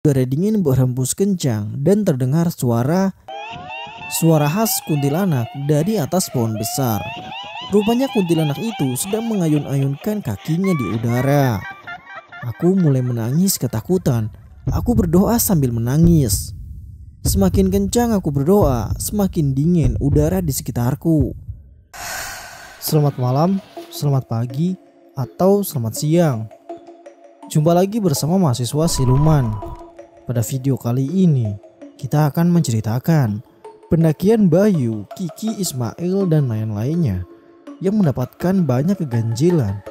Udara dingin berhembus kencang dan terdengar suara khas kuntilanak dari atas pohon besar. Rupanya kuntilanak itu sedang mengayun-ayunkan kakinya di udara. Aku mulai menangis ketakutan. Aku berdoa sambil menangis. Semakin kencang aku berdoa, semakin dingin udara di sekitarku. Selamat malam, selamat pagi, atau selamat siang. Jumpa lagi bersama mahasiswa siluman. Pada video kali ini, kita akan menceritakan pendakian Bayu, Kiki, Ismail, dan lain-lainnya yang mendapatkan banyak keganjilan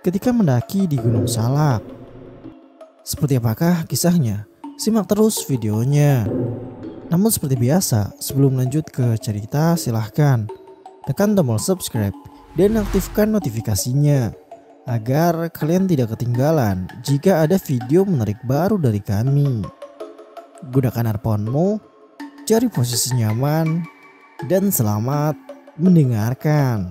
ketika mendaki di Gunung Salak. Seperti apakah kisahnya? Simak terus videonya. Namun seperti biasa, sebelum lanjut ke cerita, silahkan tekan tombol subscribe dan aktifkan notifikasinya agar kalian tidak ketinggalan jika ada video menarik baru dari kami. Gunakan earphone-mu, cari posisi nyaman, dan selamat mendengarkan.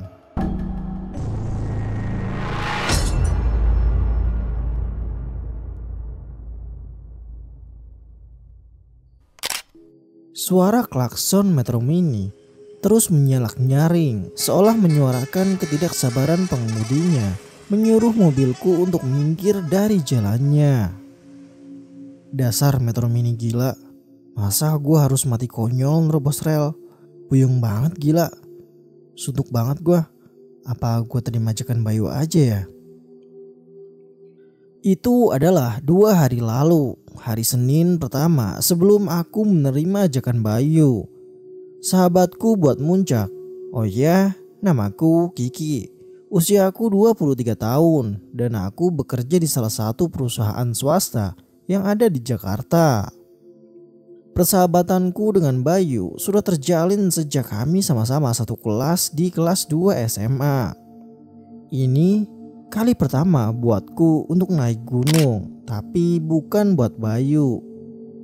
Suara klakson Metro Mini terus menyalak nyaring, seolah menyuarakan ketidaksabaran pengemudinya, menyuruh mobilku untuk minggir dari jalannya. Dasar Metro Mini gila, masa gua harus mati konyol nerobos rel? Puyeng banget gila, suntuk banget gua. Apa gua terima ajakan Bayu aja ya? Itu adalah 2 hari lalu, hari Senin pertama sebelum aku menerima ajakan Bayu, sahabatku buat muncak. Oh ya, namaku Kiki. Usiaku 23 tahun dan aku bekerja di salah satu perusahaan swasta yang ada di Jakarta. Persahabatanku dengan Bayu sudah terjalin sejak kami sama-sama satu kelas di kelas 2 SMA. Ini kali pertama buatku untuk naik gunung, tapi bukan buat Bayu.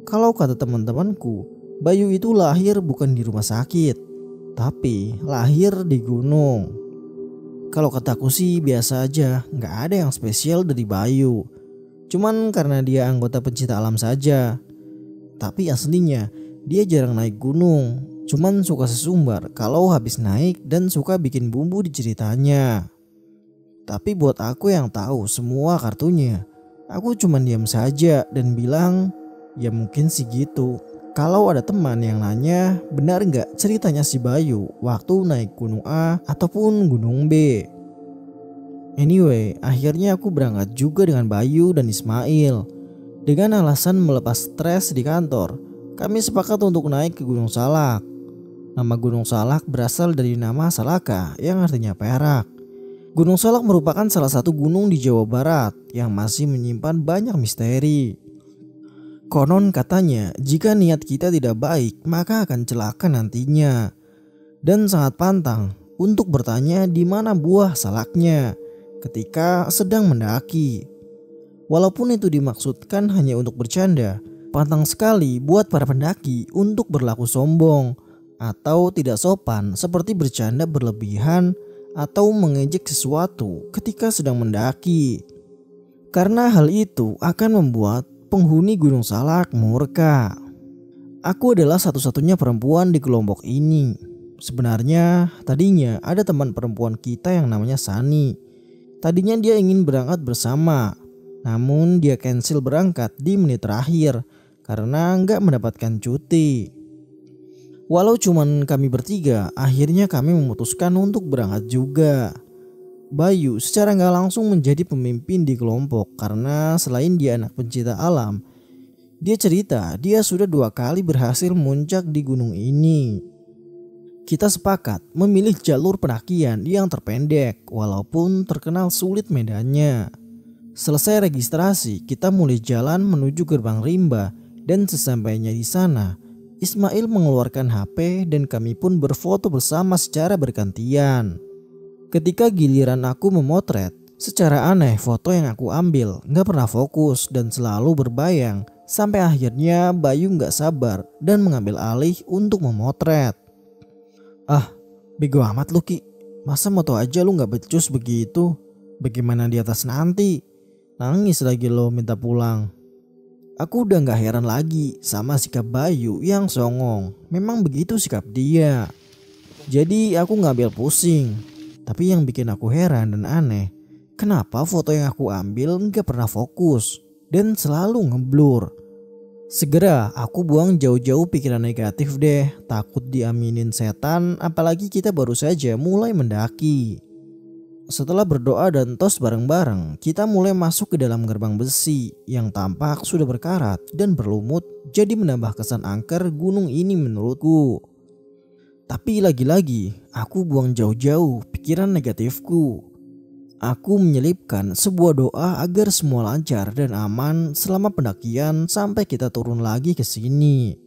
Kalau kata teman-temanku, Bayu itu lahir bukan di rumah sakit, tapi lahir di gunung. Kalau kataku sih biasa aja, gak ada yang spesial dari Bayu. Cuman karena dia anggota pencinta alam saja. Tapi aslinya dia jarang naik gunung, cuman suka sesumbar kalau habis naik dan suka bikin bumbu di ceritanya. Tapi buat aku yang tahu semua kartunya, aku cuman diam saja dan bilang, ya mungkin sih gitu. Kalau ada teman yang nanya, benar gak ceritanya si Bayu waktu naik gunung A ataupun gunung B? Anyway, akhirnya aku berangkat juga dengan Bayu dan Ismail. Dengan alasan melepas stres di kantor, kami sepakat untuk naik ke Gunung Salak. Nama Gunung Salak berasal dari nama Salaka yang artinya perak. Gunung Salak merupakan salah satu gunung di Jawa Barat yang masih menyimpan banyak misteri. Konon katanya, jika niat kita tidak baik, maka akan celaka nantinya. Dan sangat pantang untuk bertanya di mana buah salaknya ketika sedang mendaki. Walaupun itu dimaksudkan hanya untuk bercanda, pantang sekali buat para pendaki untuk berlaku sombong atau tidak sopan seperti bercanda berlebihan atau mengejek sesuatu ketika sedang mendaki. Karena hal itu akan membuat penghuni Gunung Salak murka. Aku adalah satu-satunya perempuan di kelompok ini. Sebenarnya tadinya ada teman perempuan kita yang namanya Sani. Tadinya dia ingin berangkat bersama, namun dia cancel berangkat di menit terakhir karena nggak mendapatkan cuti. Walau cuman kami bertiga, akhirnya kami memutuskan untuk berangkat juga. Bayu secara nggak langsung menjadi pemimpin di kelompok karena selain dia anak pencinta alam, dia cerita dia sudah 2 kali berhasil muncak di gunung ini. Kita sepakat memilih jalur pendakian yang terpendek walaupun terkenal sulit medannya. Selesai registrasi, kita mulai jalan menuju gerbang rimba dan sesampainya di sana, Ismail mengeluarkan HP dan kami pun berfoto bersama secara bergantian. Ketika giliran aku memotret, secara aneh foto yang aku ambil gak pernah fokus dan selalu berbayang sampai akhirnya Bayu gak sabar dan mengambil alih untuk memotret. Ah, bego amat lu Ki, masa moto aja lu gak becus begitu? Bagaimana di atas nanti? Nangis lagi lo minta pulang. Aku udah gak heran lagi sama sikap Bayu yang songong. Memang begitu sikap dia. Jadi aku gak ambil pusing. Tapi yang bikin aku heran dan aneh, kenapa foto yang aku ambil gak pernah fokus dan selalu ngeblur. Segera aku buang jauh-jauh pikiran negatif deh. Takut diaminin setan, apalagi kita baru saja mulai mendaki. Setelah berdoa dan tos bareng-bareng, kita mulai masuk ke dalam gerbang besi yang tampak sudah berkarat dan berlumut, jadi menambah kesan angker gunung ini menurutku. Tapi lagi-lagi aku buang jauh-jauh pikiran negatifku. Aku menyelipkan sebuah doa agar semua lancar dan aman selama pendakian sampai kita turun lagi ke sini.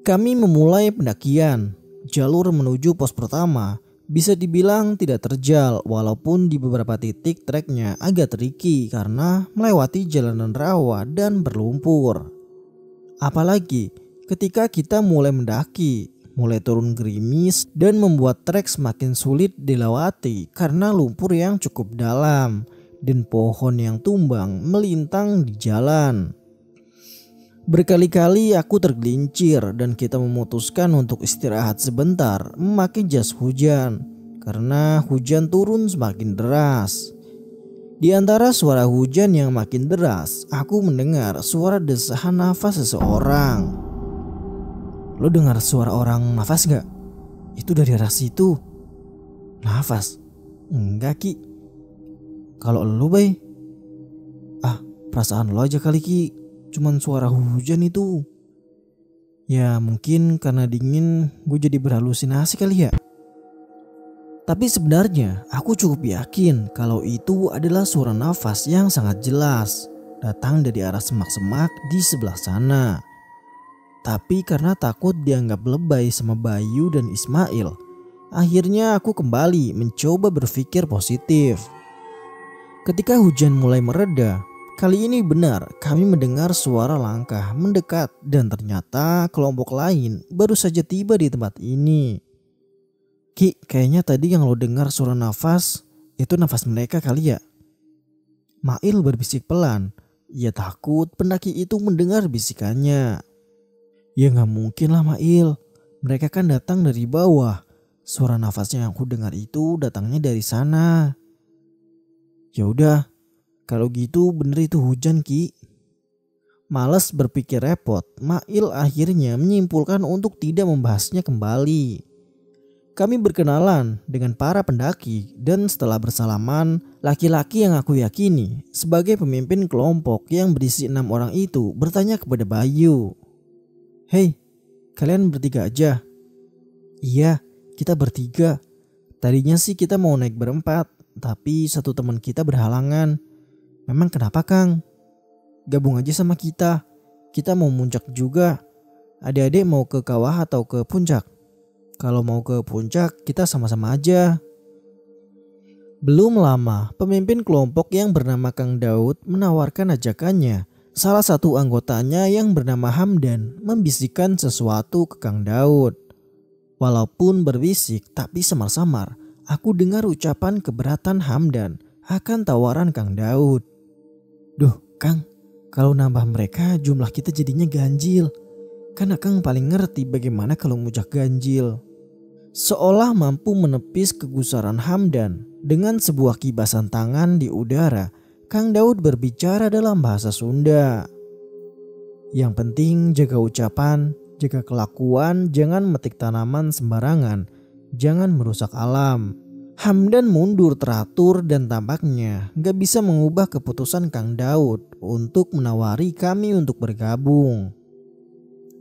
Kami memulai pendakian. Jalur menuju pos pertama bisa dibilang tidak terjal, walaupun di beberapa titik treknya agak tricky karena melewati jalanan rawa dan berlumpur. Apalagi ketika kita mulai mendaki, mulai turun gerimis dan membuat trek semakin sulit dilewati karena lumpur yang cukup dalam dan pohon yang tumbang melintang di jalan. Berkali-kali aku tergelincir dan kita memutuskan untuk istirahat sebentar memakai jas hujan karena hujan turun semakin deras. Di antara suara hujan yang makin deras, aku mendengar suara desahan nafas seseorang. Lo dengar suara orang nafas gak? Itu dari arah situ. Nafas? Enggak Ki. Kalau lo Bay? Perasaan lo aja kali Ki. Cuman suara hujan itu. Ya mungkin karena dingin gue jadi berhalusinasi kali ya. Tapi sebenarnya aku cukup yakin kalau itu adalah suara nafas yang sangat jelas datang dari arah semak-semak di sebelah sana. Tapi karena takut dianggap lebay sama Bayu dan Ismail, akhirnya aku kembali mencoba berpikir positif. Ketika hujan mulai mereda, kali ini benar kami mendengar suara langkah mendekat dan ternyata kelompok lain baru saja tiba di tempat ini. Ki, kayaknya tadi yang lo dengar suara nafas, itu nafas mereka kali ya? Mail berbisik pelan. Ia takut pendaki itu mendengar bisikannya. Ya gak mungkin lah Mail, mereka kan datang dari bawah. Suara nafasnya yang aku dengar itu datangnya dari sana. Ya udah. Kalau gitu bener itu hujan Ki. Malas berpikir repot, Mail akhirnya menyimpulkan untuk tidak membahasnya kembali. Kami berkenalan dengan para pendaki dan setelah bersalaman, laki-laki yang aku yakini sebagai pemimpin kelompok yang berisi 6 orang itu bertanya kepada Bayu. Hei, kalian bertiga aja? Iya, kita bertiga. Tadinya sih kita mau naik berempat, tapi satu teman kita berhalangan. Memang kenapa Kang? Gabung aja sama kita. Kita mau muncak juga. Adik-adik mau ke kawah atau ke puncak? Kalau mau ke puncak kita sama-sama aja. Belum lama pemimpin kelompok yang bernama Kang Daud menawarkan ajakannya. Salah satu anggotanya yang bernama Hamdan membisikkan sesuatu ke Kang Daud. Walaupun berbisik tapi samar-samar, aku dengar ucapan keberatan Hamdan akan tawaran Kang Daud. Duh Kang, kalau nambah mereka jumlah kita jadinya ganjil. Karena Kang paling ngerti bagaimana kalau mujak ganjil. Seolah mampu menepis kegusaran Hamdan, dengan sebuah kibasan tangan di udara, Kang Daud berbicara dalam bahasa Sunda. Yang penting jaga ucapan, jaga kelakuan, jangan metik tanaman sembarangan, jangan merusak alam. Hamdan mundur teratur dan tampaknya gak bisa mengubah keputusan Kang Daud untuk menawari kami untuk bergabung.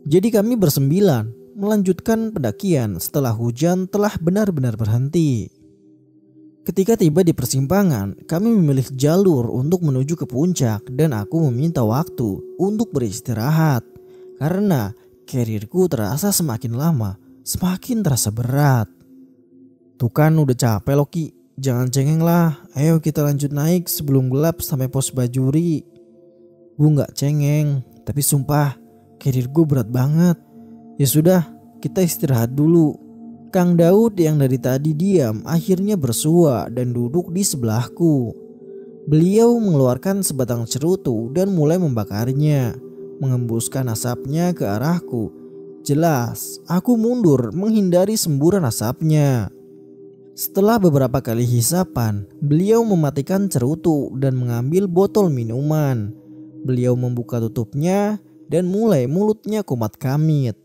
Jadi kami bersembilan melanjutkan pendakian setelah hujan telah benar-benar berhenti. Ketika tiba di persimpangan, kami memilih jalur untuk menuju ke puncak dan aku meminta waktu untuk beristirahat karena karirku terasa semakin lama semakin terasa berat. Tuh kan udah capek loh Ki, jangan cengeng lah, ayo kita lanjut naik sebelum gelap sampai pos Bajuri. Gue gak cengeng, tapi sumpah karir gue berat banget. Ya sudah, kita istirahat dulu. Kang Daud yang dari tadi diam akhirnya bersua dan duduk di sebelahku. Beliau mengeluarkan sebatang cerutu dan mulai membakarnya. mengembuskan asapnya ke arahku. Jelas, aku mundur menghindari semburan asapnya. Setelah beberapa kali hisapan, beliau mematikan cerutu dan mengambil botol minuman. Beliau membuka tutupnya dan mulai mulutnya kumat kamit.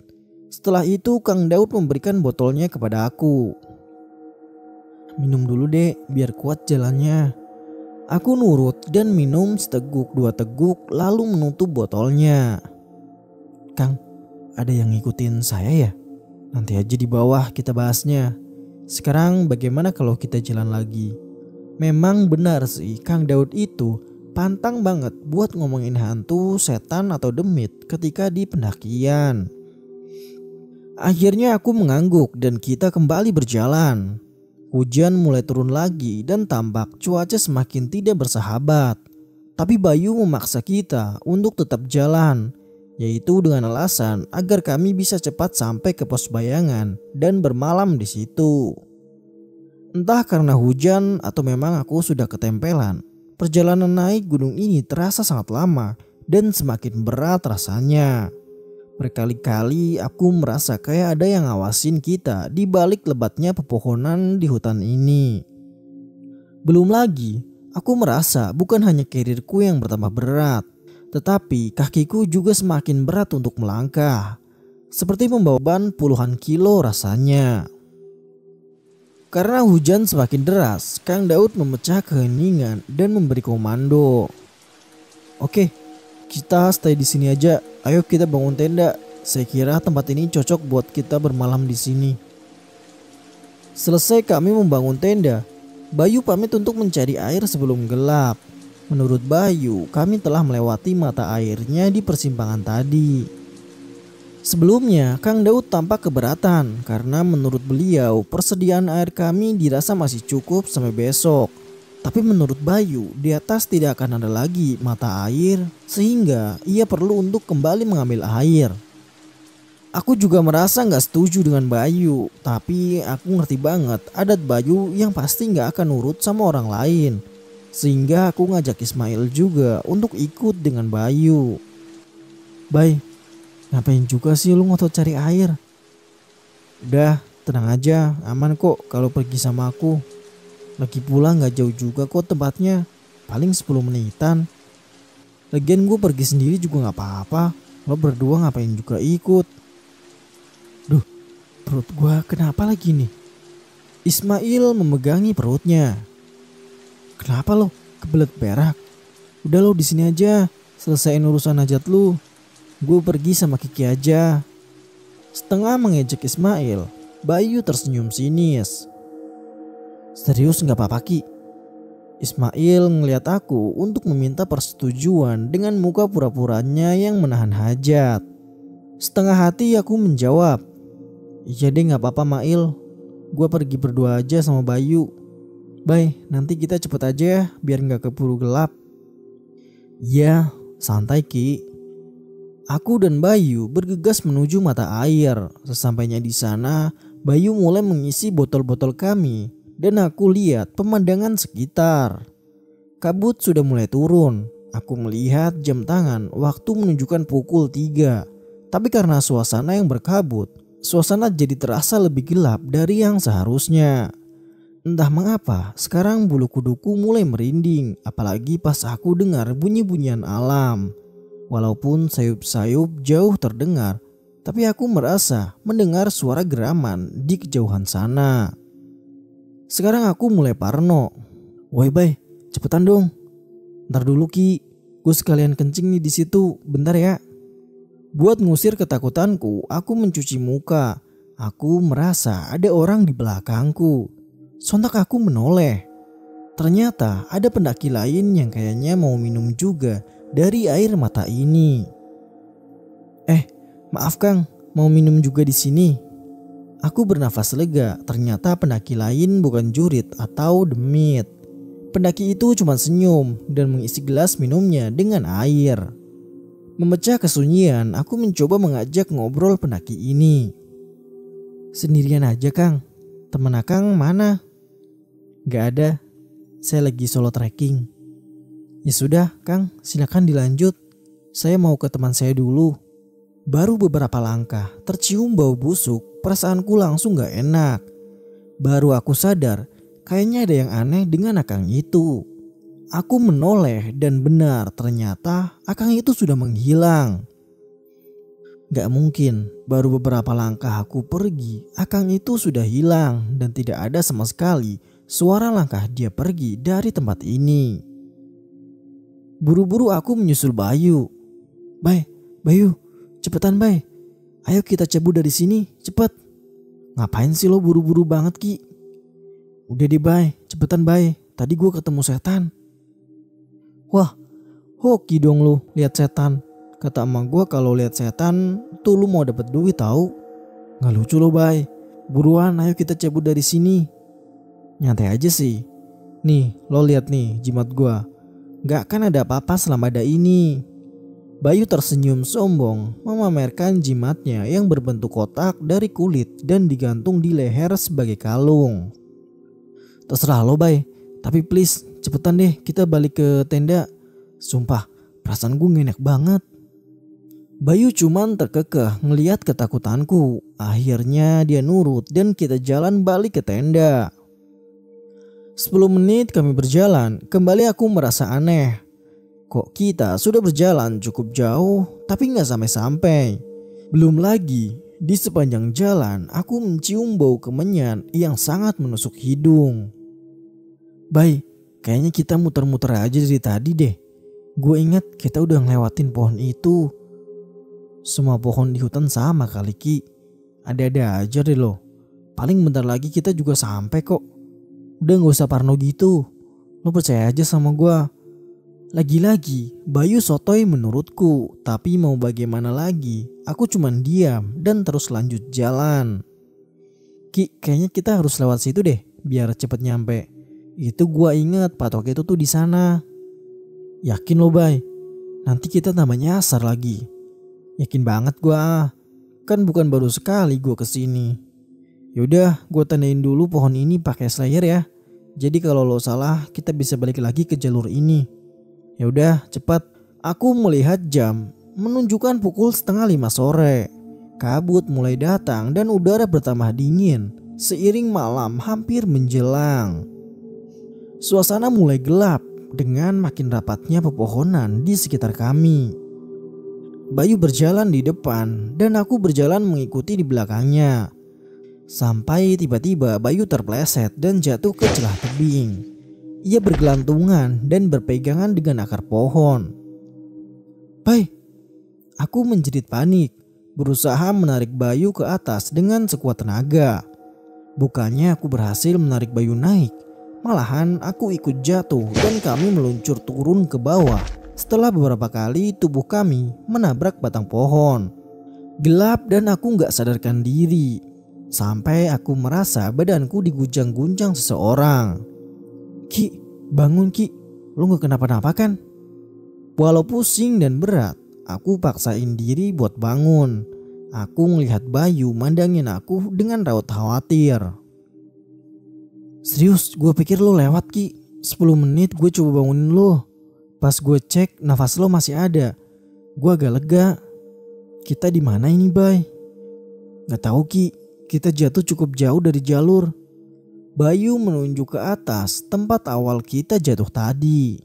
Setelah itu Kang Daud memberikan botolnya kepada aku. "Minum dulu dek, biar kuat jalannya." Aku nurut dan minum seteguk dua teguk lalu menutup botolnya. "Kang, ada yang ngikutin saya ya? Nanti aja di bawah kita bahasnya. Sekarang bagaimana kalau kita jalan lagi?" Memang benar sih, Kang Daud itu pantang banget buat ngomongin hantu, setan atau demit ketika di pendakian. Akhirnya aku mengangguk dan kita kembali berjalan. Hujan mulai turun lagi dan tampak cuaca semakin tidak bersahabat. Tapi Bayu memaksa kita untuk tetap jalan, yaitu dengan alasan agar kami bisa cepat sampai ke pos bayangan dan bermalam di situ. Entah karena hujan atau memang aku sudah ketempelan, perjalanan naik gunung ini terasa sangat lama dan semakin berat rasanya. Berkali-kali aku merasa kayak ada yang ngawasin kita di balik lebatnya pepohonan di hutan ini. Belum lagi, aku merasa bukan hanya karirku yang bertambah berat, tetapi kakiku juga semakin berat untuk melangkah. Seperti membawa beban puluhan kilo rasanya. Karena hujan semakin deras, Kang Daud memecah keheningan dan memberi komando. "Oke, kita stay di sini aja. Ayo kita bangun tenda. Saya kira tempat ini cocok buat kita bermalam di sini." Selesai kami membangun tenda, Bayu pamit untuk mencari air sebelum gelap. Menurut Bayu, kami telah melewati mata airnya di persimpangan tadi. Sebelumnya, Kang Daud tampak keberatan karena menurut beliau persediaan air kami dirasa masih cukup sampai besok. Tapi menurut Bayu, di atas tidak akan ada lagi mata air sehingga ia perlu untuk kembali mengambil air. Aku juga merasa gak setuju dengan Bayu, tapi aku ngerti banget adat Bayu yang pasti gak akan nurut sama orang lain. Sehingga aku ngajak Ismail juga untuk ikut dengan Bayu. "Bay, ngapain juga sih lu ngotot cari air?" "Udah, tenang aja, aman kok kalau pergi sama aku. Lagi pula gak jauh juga kok tempatnya, paling 10 menitan. Lagian gue pergi sendiri juga gak apa-apa, lo berdua ngapain juga ikut." "Duh, perut gue kenapa lagi nih?" Ismail memegangi perutnya. "Kenapa lo? Kebelet berak? Udah lo di sini aja, selesaiin urusan hajat lu. Gue pergi sama Kiki aja." Setengah mengejek Ismail, Bayu tersenyum sinis. "Serius gak apa-apa Ki?" Ismail ngeliat aku untuk meminta persetujuan dengan muka pura-puranya yang menahan hajat. Setengah hati aku menjawab, "Iya deh gak apa-apa Mail. Gue pergi berdua aja sama Bayu. Bay, nanti kita cepet aja ya biar gak keburu gelap." "Ya, santai Ki." Aku dan Bayu bergegas menuju mata air. Sesampainya di sana, Bayu mulai mengisi botol-botol kami. Dan aku lihat pemandangan sekitar. Kabut sudah mulai turun. Aku melihat jam tangan, waktu menunjukkan pukul 3. Tapi karena suasana yang berkabut, suasana jadi terasa lebih gelap dari yang seharusnya. Entah mengapa, sekarang bulu kuduku mulai merinding. Apalagi pas aku dengar bunyi-bunyian alam. Walaupun sayup-sayup jauh terdengar, tapi aku merasa mendengar suara geraman di kejauhan sana. Sekarang aku mulai parno. "Woi Bay, cepetan dong. Ntar dulu Ki, gue sekalian kencing nih di situ. Bentar ya." Buat ngusir ketakutanku, aku mencuci muka. Aku merasa ada orang di belakangku. Sontak aku menoleh. Ternyata ada pendaki lain yang kayaknya mau minum juga dari air mata ini. Maaf Kang, mau minum juga di sini." Aku bernafas lega, ternyata pendaki lain bukan jurit atau demit. Pendaki itu cuma senyum dan mengisi gelas minumnya dengan air. Memecah kesunyian, aku mencoba mengajak ngobrol pendaki ini. "Sendirian aja Kang, temen Akang mana?" "Gak ada, saya lagi solo trekking." "Ya sudah Kang, silakan dilanjut. Saya mau ke teman saya dulu. Baru beberapa langkah, tercium bau busuk, perasaanku langsung gak enak. Baru aku sadar, kayaknya ada yang aneh dengan Akang itu. Aku menoleh dan benar ternyata Akang itu sudah menghilang. Gak mungkin, baru beberapa langkah aku pergi, Akang itu sudah hilang dan tidak ada sama sekali suara langkah dia pergi dari tempat ini. Buru-buru aku menyusul Bayu. Bayu, cepetan Bay. Ayo kita cabut dari sini, cepet. Ngapain sih lo buru-buru banget Ki? Udah deh Bay, cepetan Bay. Tadi gue ketemu setan. Wah, hoki dong lu lihat setan. Kata emak gue kalau lihat setan tuh lu mau dapet duit tahu. Nggak lucu lo Bay. Buruan ayo kita cabut dari sini. Nyantai aja sih. Nih lo lihat nih jimat gue. Gak akan ada apa-apa selama ada ini. Bayu tersenyum sombong memamerkan jimatnya yang berbentuk kotak dari kulit dan digantung di leher sebagai kalung. Terserah lo Bay, tapi please cepetan deh kita balik ke tenda. Sumpah perasaan gue gak enak banget. Bayu cuman terkekeh ngeliat ketakutanku. Akhirnya dia nurut dan kita jalan balik ke tenda. 10 menit kami berjalan, kembali aku merasa aneh. Kok kita sudah berjalan cukup jauh tapi gak sampai-sampai. Belum lagi di sepanjang jalan aku mencium bau kemenyan yang sangat menusuk hidung. Bay, kayaknya kita muter-muter aja dari tadi deh. Gue ingat kita udah ngelewatin pohon itu. Semua pohon di hutan sama kali Ki. Ada-ada aja deh lo. Paling bentar lagi kita juga sampai kok. Udah gak usah parno gitu. Lo percaya aja sama gue. Lagi-lagi Bayu sotoy menurutku. Tapi mau bagaimana lagi, aku cuman diam dan terus lanjut jalan. Ki, kayaknya kita harus lewat situ deh biar cepet nyampe. Itu gua inget patok itu tuh di sana. Yakin lo Bay? Nanti kita tambah nyasar lagi. Yakin banget gua. Kan bukan baru sekali gua kesini. Yaudah, gua tandain dulu pohon ini pakai slayer ya. Jadi kalau lo salah kita bisa balik lagi ke jalur ini. Ya udah, cepat. Aku melihat jam, menunjukkan pukul 4:30 sore. Kabut mulai datang dan udara bertambah dingin seiring malam hampir menjelang. Suasana mulai gelap dengan makin rapatnya pepohonan di sekitar kami. Bayu berjalan di depan dan aku berjalan mengikuti di belakangnya. Sampai tiba-tiba Bayu terpleset dan jatuh ke celah tebing. Ia bergelantungan dan berpegangan dengan akar pohon. Bay, aku menjerit panik, berusaha menarik Bayu ke atas dengan sekuat tenaga. Bukannya aku berhasil menarik Bayu naik, malahan aku ikut jatuh dan kami meluncur turun ke bawah. Setelah beberapa kali tubuh kami menabrak batang pohon. Gelap dan aku gak sadarkan diri. Sampai aku merasa badanku diguncang-guncang seseorang. Ki, bangun Ki, lu gak kenapa-napa kan? Walau pusing dan berat, aku paksain diri buat bangun. Aku melihat Bayu mandangin aku dengan raut khawatir. Serius, gue pikir lu lewat Ki. 10 menit gue coba bangunin lu. Pas gue cek nafas lo masih ada. Gue agak lega. Kita di mana ini Bay? Gak tahu Ki, kita jatuh cukup jauh dari jalur. Bayu menunjuk ke atas tempat awal kita jatuh tadi.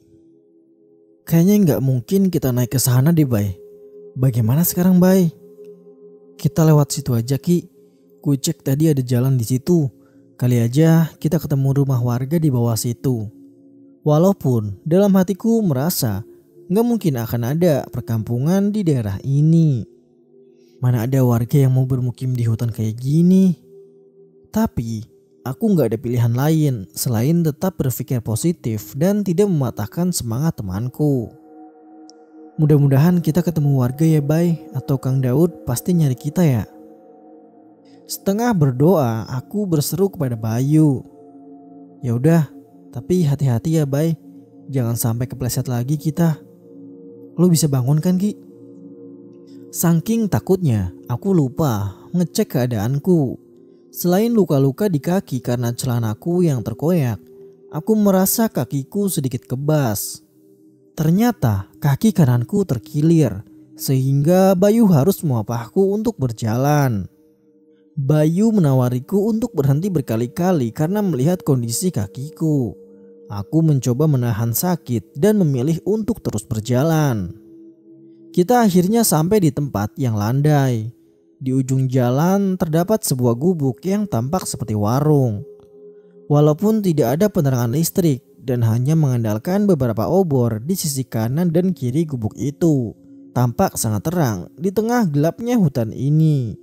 Kayaknya gak mungkin kita naik ke sana deh Bay. Bagaimana sekarang Bay? Kita lewat situ aja Ki. Ku cek tadi ada jalan di situ. Kali aja kita ketemu rumah warga di bawah situ. Walaupun dalam hatiku merasa gak mungkin akan ada perkampungan di daerah ini. Mana ada warga yang mau bermukim di hutan kayak gini. Tapi aku gak ada pilihan lain selain tetap berpikir positif dan tidak mematahkan semangat temanku. Mudah-mudahan kita ketemu warga ya Bay, atau Kang Daud pasti nyari kita ya. Setengah berdoa aku berseru kepada Bayu. Ya udah, tapi hati-hati ya Bay, jangan sampai kepleset lagi kita. Lo bisa bangun kan Ki? Saking takutnya aku lupa ngecek keadaanku. Selain luka-luka di kaki karena celanaku yang terkoyak, aku merasa kakiku sedikit kebas. Ternyata kaki kananku terkilir sehingga Bayu harus memapahku untuk berjalan. Bayu menawariku untuk berhenti berkali-kali karena melihat kondisi kakiku. Aku mencoba menahan sakit dan memilih untuk terus berjalan. Kita akhirnya sampai di tempat yang landai. Di ujung jalan terdapat sebuah gubuk yang tampak seperti warung. Walaupun tidak ada penerangan listrik dan hanya mengandalkan beberapa obor di sisi kanan dan kiri gubuk itu, tampak sangat terang di tengah gelapnya hutan ini.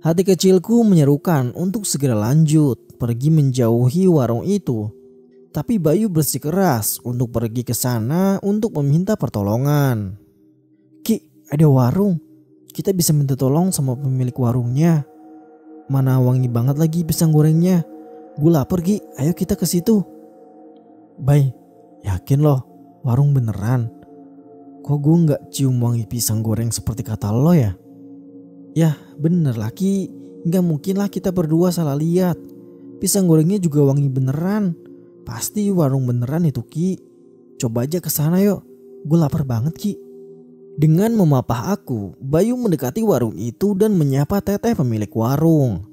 Hati kecilku menyerukan untuk segera lanjut pergi menjauhi warung itu. Tapi Bayu bersikeras untuk pergi ke sana untuk meminta pertolongan. "Ki, ada warung. Kita bisa minta tolong sama pemilik warungnya. Mana wangi banget lagi pisang gorengnya. Gue lapar Ki, ayo kita ke situ." "Bay, yakin loh warung beneran? Kok gue gak cium wangi pisang goreng seperti kata lo ya?" "Ya bener lah Ki, gak mungkin lah kita berdua salah lihat. Pisang gorengnya juga wangi beneran. Pasti warung beneran itu Ki. Coba aja ke sana yuk, gue lapar banget Ki." Dengan memapah aku, Bayu mendekati warung itu dan menyapa Teteh pemilik warung.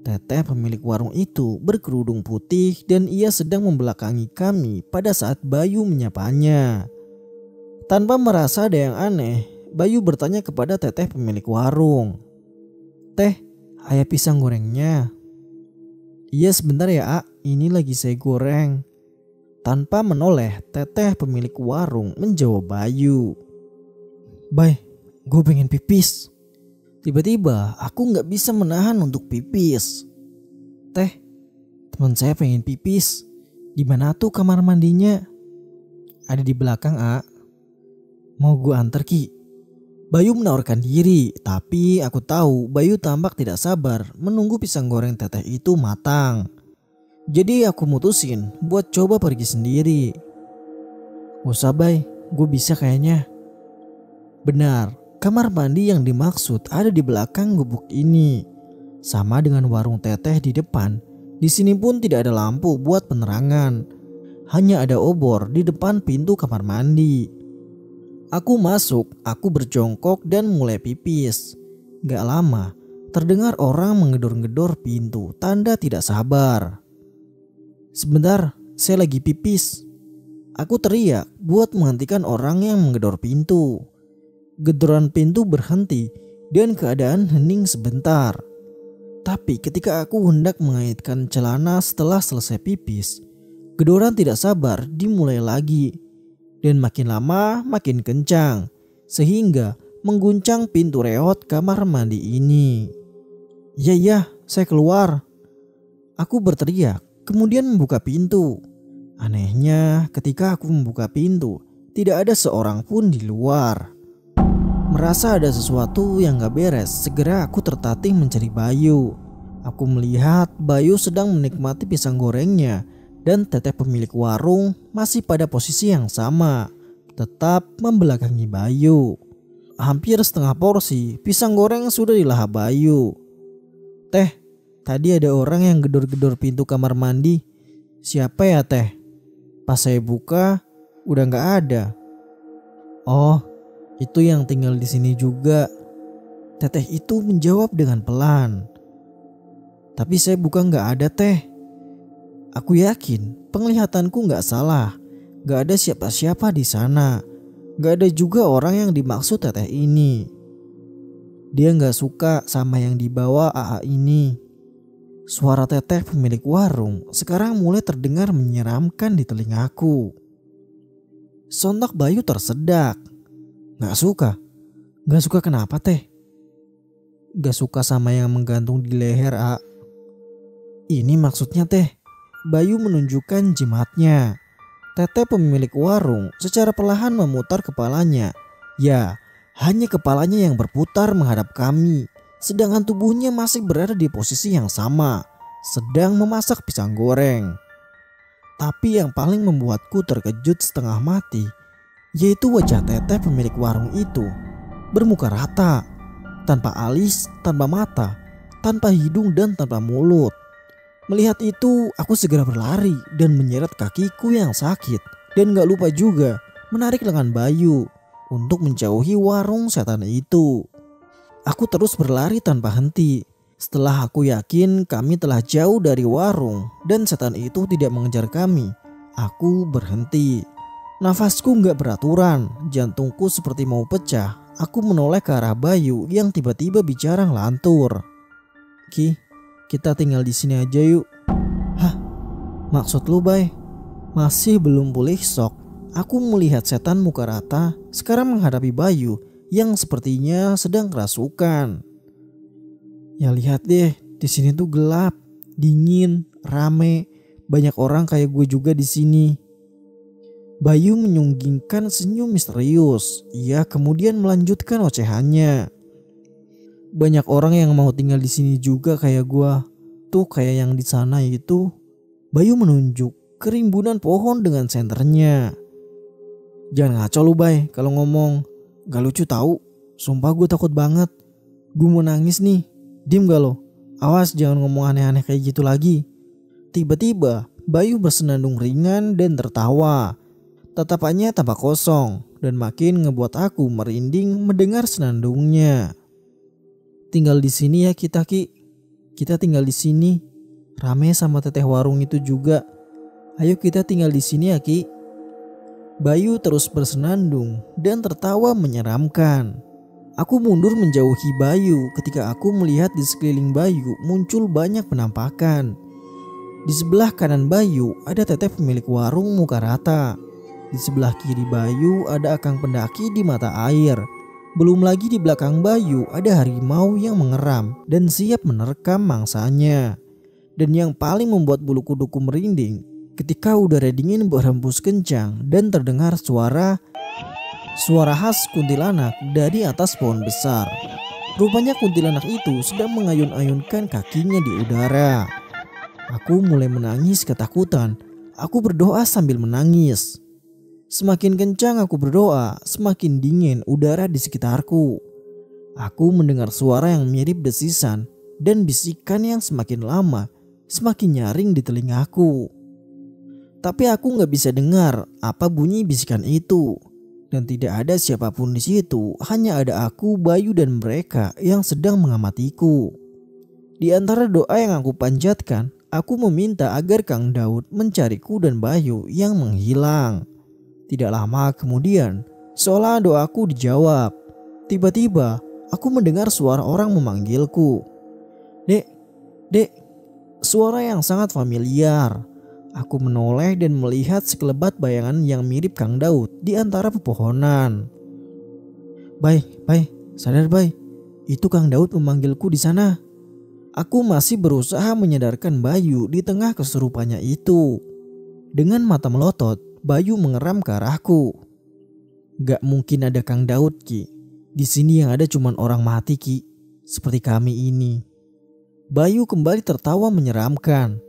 Teteh pemilik warung itu berkerudung putih dan ia sedang membelakangi kami pada saat Bayu menyapanya. Tanpa merasa ada yang aneh, Bayu bertanya kepada Teteh pemilik warung, "Teh, ada pisang gorengnya?" "Iya sebentar ya A, ini lagi saya goreng." Tanpa menoleh, Teteh pemilik warung menjawab Bayu. "Bay, gue pengen pipis." Tiba-tiba aku gak bisa menahan untuk pipis. "Teh, teman saya pengen pipis. Di mana tuh kamar mandinya?" "Ada di belakang A." "Mau gue antar Ki?" Bayu menawarkan diri, tapi aku tahu Bayu tampak tidak sabar menunggu pisang goreng Teteh itu matang. Jadi aku mutusin buat coba pergi sendiri. "Gak usah Bay, gue bisa kayaknya." Benar, kamar mandi yang dimaksud ada di belakang gubuk ini. Sama dengan warung Teteh di depan, di sini pun tidak ada lampu buat penerangan. Hanya ada obor di depan pintu kamar mandi. Aku masuk, aku berjongkok dan mulai pipis. Gak lama, terdengar orang menggedor-gedor pintu, tanda tidak sabar. "Sebentar, saya lagi pipis." Aku teriak buat menghentikan orang yang menggedor pintu. Gedoran pintu berhenti dan keadaan hening sebentar. Tapi ketika aku hendak mengaitkan celana setelah selesai pipis, gedoran tidak sabar dimulai lagi. Dan makin lama makin kencang, sehingga mengguncang pintu reot kamar mandi ini. Iya, saya keluar." Aku berteriak, kemudian membuka pintu. Anehnya ketika aku membuka pintu, tidak ada seorang pun di luar. Merasa ada sesuatu yang gak beres, segera aku tertatih mencari Bayu. Aku melihat Bayu sedang menikmati pisang gorengnya dan Teteh pemilik warung masih pada posisi yang sama, tetap membelakangi Bayu. Hampir setengah porsi pisang goreng sudah dilahap Bayu. "Teh, tadi ada orang yang gedor-gedor pintu kamar mandi. Siapa ya Teh? Pas saya buka udah gak ada." "Oh, itu yang tinggal di sini juga." Teteh itu menjawab dengan pelan. "Tapi saya buka gak ada Teh." Aku yakin penglihatanku gak salah. Gak ada siapa-siapa di sana. Gak ada juga orang yang dimaksud Teteh ini. Dia gak suka sama yang dibawa AA ini. Suara Teteh pemilik warung sekarang mulai terdengar menyeramkan di telingaku. Sontak Bayu tersedak. "Gak suka? Gak suka kenapa Teh?" "Gak suka sama yang menggantung di leher A." "Ini maksudnya Teh." Bayu menunjukkan jimatnya. Teteh pemilik warung secara perlahan memutar kepalanya. Ya, hanya kepalanya yang berputar menghadap kami. Sedangkan tubuhnya masih berada di posisi yang sama, sedang memasak pisang goreng. Tapi yang paling membuatku terkejut setengah mati, yaitu wajah Teteh pemilik warung itu bermuka rata, tanpa alis, tanpa mata, tanpa hidung dan tanpa mulut. Melihat itu aku segera berlari dan menyeret kakiku yang sakit dan gak lupa juga menarik lengan Bayu. untuk menjauhi warung setan itu. Aku terus berlari tanpa henti. Setelah aku yakin kami telah jauh dari warung dan setan itu tidak mengejar kami, aku berhenti. Nafasku gak beraturan, jantungku seperti mau pecah. Aku menoleh ke arah Bayu yang tiba-tiba bicara ngelantur. "Ki, kita tinggal di sini aja yuk." "Hah? Maksud lu, Bay?" Masih belum pulih shock, aku melihat setan muka rata sekarang menghadapi Bayu yang sepertinya sedang kerasukan. "Ya lihat deh, di sini tuh gelap, dingin, rame, banyak orang kayak gue juga di sini." Bayu menyunggingkan senyum misterius. Ia kemudian melanjutkan ocehannya. "Banyak orang yang mau tinggal di sini juga kayak gue. Tuh kayak yang di sana itu." Bayu menunjuk ke rimbunan pohon dengan senternya. "Jangan ngaco lu, Bay, kalau ngomong. Gak lucu tahu. Sumpah gue takut banget. Gue mau nangis nih. Diem gak lo? Awas jangan ngomong aneh-aneh kayak gitu lagi." Tiba-tiba Bayu bersenandung ringan dan tertawa. Tatapannya tampak kosong dan makin ngebuat aku merinding mendengar senandungnya. "Tinggal di sini ya kita, Ki. Kita tinggal di sini. Rame sama teteh warung itu juga. Ayo kita tinggal di sini ya, Ki." Bayu terus bersenandung dan tertawa menyeramkan. Aku mundur menjauhi Bayu ketika aku melihat di sekeliling Bayu muncul banyak penampakan. Di sebelah kanan Bayu ada teteh pemilik warung muka rata. Di sebelah kiri Bayu ada akang pendaki di mata air. Belum lagi di belakang Bayu ada harimau yang mengeram dan siap menerkam mangsanya. Dan yang paling membuat bulu kuduku merinding ketika udara dingin berhembus kencang dan terdengar suara khas kuntilanak dari atas pohon besar. Rupanya kuntilanak itu sedang mengayun-ayunkan kakinya di udara. Aku mulai menangis ketakutan. Aku berdoa sambil menangis. Semakin kencang aku berdoa, semakin dingin udara di sekitarku. Aku mendengar suara yang mirip desisan dan bisikan yang semakin lama semakin nyaring di telingaku. Tapi aku gak bisa dengar apa bunyi bisikan itu. Dan tidak ada siapapun di situ, hanya ada aku, Bayu dan mereka yang sedang mengamatiku. Di antara doa yang aku panjatkan, aku meminta agar Kang Daud mencariku dan Bayu yang menghilang. Tidak lama kemudian, seolah doaku dijawab. Tiba-tiba, aku mendengar suara orang memanggilku. "Dek, Dek." Suara yang sangat familiar. Aku menoleh dan melihat sekelebat bayangan yang mirip Kang Daud di antara pepohonan. Bay, sadar Bay. Itu Kang Daud memanggilku di sana." Aku masih berusaha menyadarkan Bayu di tengah kesurupannya itu. Dengan mata melotot, Bayu mengeram ke arahku. "Gak mungkin ada Kang Daud, Ki. Di sini yang ada cuman orang mati, Ki. Seperti kami ini." Bayu kembali tertawa menyeramkan.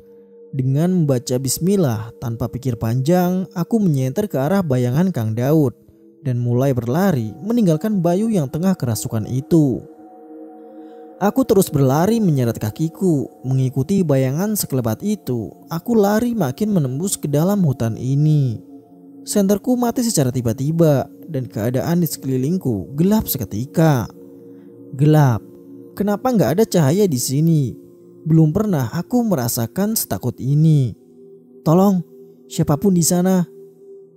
Dengan membaca bismillah tanpa pikir panjang, aku menyenter ke arah bayangan Kang Daud dan mulai berlari meninggalkan Bayu yang tengah kerasukan itu. Aku terus berlari menyeret kakiku mengikuti bayangan sekelebat itu. Aku lari makin menembus ke dalam hutan ini. Senterku mati secara tiba-tiba dan keadaan di sekelilingku gelap seketika. Gelap. Kenapa nggak ada cahaya di sini? Belum pernah aku merasakan setakut ini. "Tolong, siapapun di sana."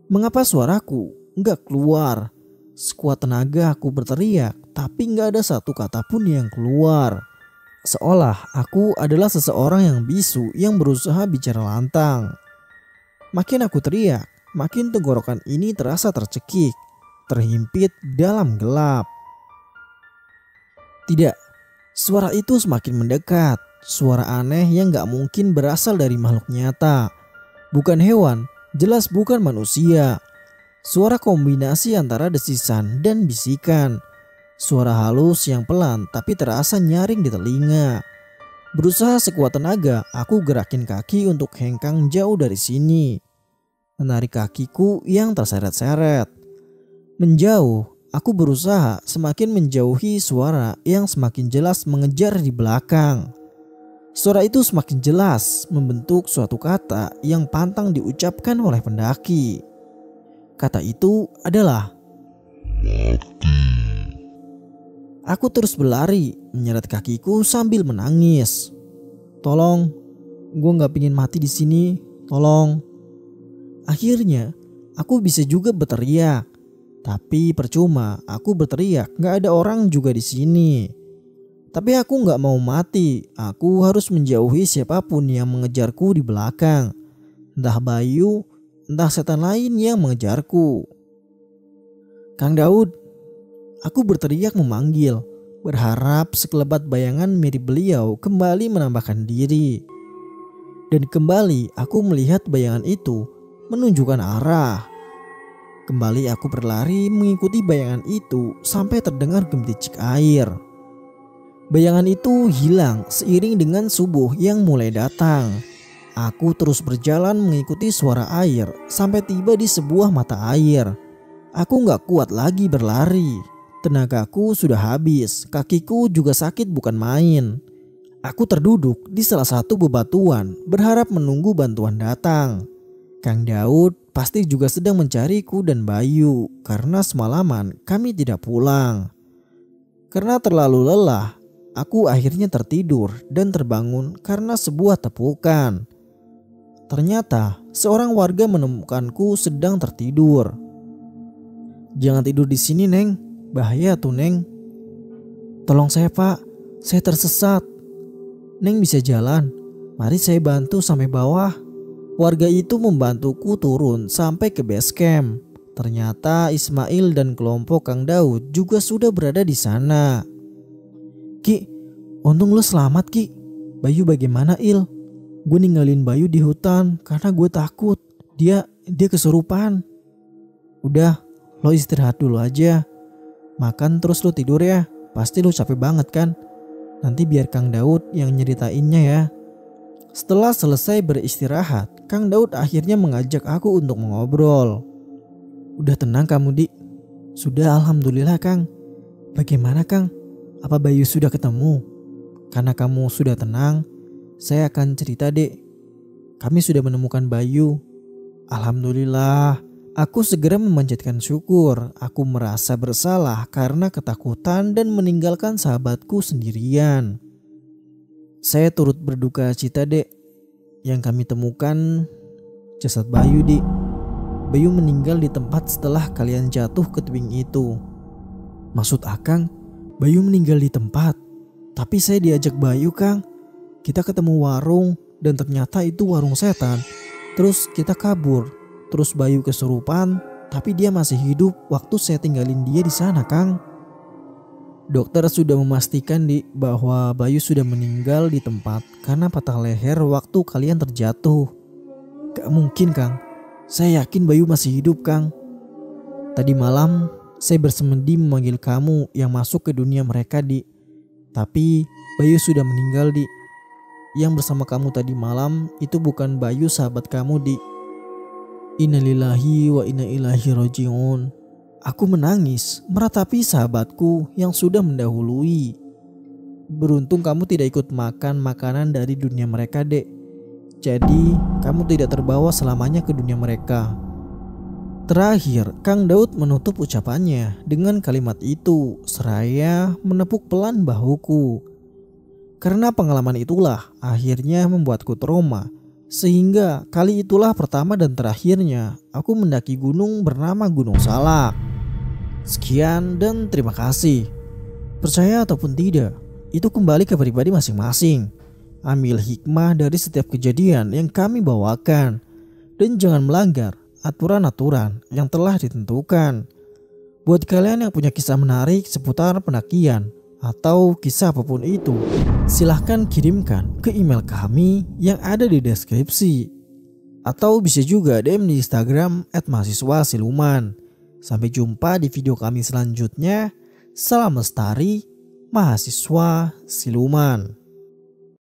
Mengapa suaraku nggak keluar? Sekuat tenaga aku berteriak, tapi nggak ada satu kata pun yang keluar. Seolah aku adalah seseorang yang bisu yang berusaha bicara lantang. Makin aku teriak, makin tenggorokan ini terasa tercekik, terhimpit dalam gelap. Tidak, suara itu semakin mendekat. Suara aneh yang gak mungkin berasal dari makhluk nyata. Bukan hewan, jelas bukan manusia. Suara kombinasi antara desisan dan bisikan. Suara halus yang pelan tapi terasa nyaring di telinga. Berusaha sekuat tenaga, aku gerakin kaki untuk hengkang jauh dari sini. Menarik kakiku yang terseret-seret. Menjauh, aku berusaha semakin menjauhi suara yang semakin jelas mengejar di belakang. Suara itu semakin jelas membentuk suatu kata yang pantang diucapkan oleh pendaki. Kata itu adalah Aku terus berlari, menyeret kakiku sambil menangis. Tolong, gue gak pingin mati di sini. Tolong. Akhirnya, aku bisa juga berteriak. Tapi percuma, aku berteriak. Gak ada orang juga di sini. Tapi aku gak mau mati. Aku harus menjauhi siapapun yang mengejarku di belakang. Entah Bayu, entah setan lain yang mengejarku. Kang Daud. Aku berteriak memanggil, berharap sekelebat bayangan mirip beliau kembali menampakkan diri. Dan kembali aku melihat bayangan itu menunjukkan arah. Kembali aku berlari mengikuti bayangan itu sampai terdengar gemericik air. Bayangan itu hilang seiring dengan subuh yang mulai datang. Aku terus berjalan mengikuti suara air sampai tiba di sebuah mata air. Aku gak kuat lagi berlari. Tenagaku sudah habis, kakiku juga sakit bukan main. Aku terduduk di salah satu bebatuan berharap menunggu bantuan datang. Kang Daud pasti juga sedang mencariku dan Bayu karena semalaman kami tidak pulang. Karena terlalu lelah, aku akhirnya tertidur dan terbangun karena sebuah tepukan. Ternyata seorang warga menemukanku sedang tertidur. Jangan tidur di sini, Neng. Bahaya tuh, Neng. Tolong saya, Pak. Saya tersesat. Neng bisa jalan. Mari saya bantu sampai bawah. Warga itu membantuku turun sampai ke base camp. Ternyata Ismail dan kelompok Kang Daud juga sudah berada di sana. Ki, untung lu selamat, Ki. Bayu bagaimana, Il? Gue ninggalin Bayu di hutan karena gue takut dia kesurupan. Udah, lo istirahat dulu aja. Makan terus lu tidur ya. Pasti lu capek banget kan. Nanti biar Kang Daud yang nyeritainnya ya. Setelah selesai beristirahat, Kang Daud akhirnya mengajak aku untuk mengobrol. Udah tenang kamu, Di? Sudah, alhamdulillah, Kang. Bagaimana, Kang? Apa Bayu sudah ketemu? Karena kamu sudah tenang, saya akan cerita, Dek. Kami sudah menemukan Bayu. Alhamdulillah. Aku segera memanjatkan syukur. Aku merasa bersalah karena ketakutan dan meninggalkan sahabatku sendirian. Saya turut berduka cita, Dek. Yang kami temukan jasad Bayu, Dik. Bayu meninggal di tempat setelah kalian jatuh ke tebing itu. Maksud Akang, Bayu meninggal di tempat. Tapi saya diajak Bayu, Kang. Kita ketemu warung dan ternyata itu warung setan. Terus kita kabur. Terus Bayu kesurupan, tapi dia masih hidup waktu saya tinggalin dia di sana, Kang. Dokter sudah memastikan, Di, bahwa Bayu sudah meninggal di tempat karena patah leher waktu kalian terjatuh. Gak mungkin, Kang. Saya yakin Bayu masih hidup, Kang. Tadi malam saya bersemedi memanggil kamu yang masuk ke dunia mereka, Di. Tapi Bayu sudah meninggal, Di. Yang bersama kamu tadi malam itu bukan Bayu sahabat kamu, Di. Innalillahi wa inna ilaihi raji'un. Aku menangis meratapi sahabatku yang sudah mendahului. Beruntung kamu tidak ikut makan makanan dari dunia mereka, Dek. Jadi kamu tidak terbawa selamanya ke dunia mereka. Terakhir, Kang Daud menutup ucapannya dengan kalimat itu seraya menepuk pelan bahuku. Karena pengalaman itulah akhirnya membuatku trauma. Sehingga kali itulah pertama dan terakhirnya aku mendaki gunung bernama Gunung Salak. Sekian dan terima kasih. Percaya ataupun tidak, itu kembali ke pribadi masing-masing. Ambil hikmah dari setiap kejadian yang kami bawakan. Dan jangan melanggar aturan-aturan yang telah ditentukan. Buat kalian yang punya kisah menarik seputar pendakian atau kisah apapun itu, silahkan kirimkan ke email kami yang ada di deskripsi. Atau bisa juga DM di Instagram @mahasiswa_siluman. Sampai jumpa di video kami selanjutnya. Salam lestari, mahasiswa siluman.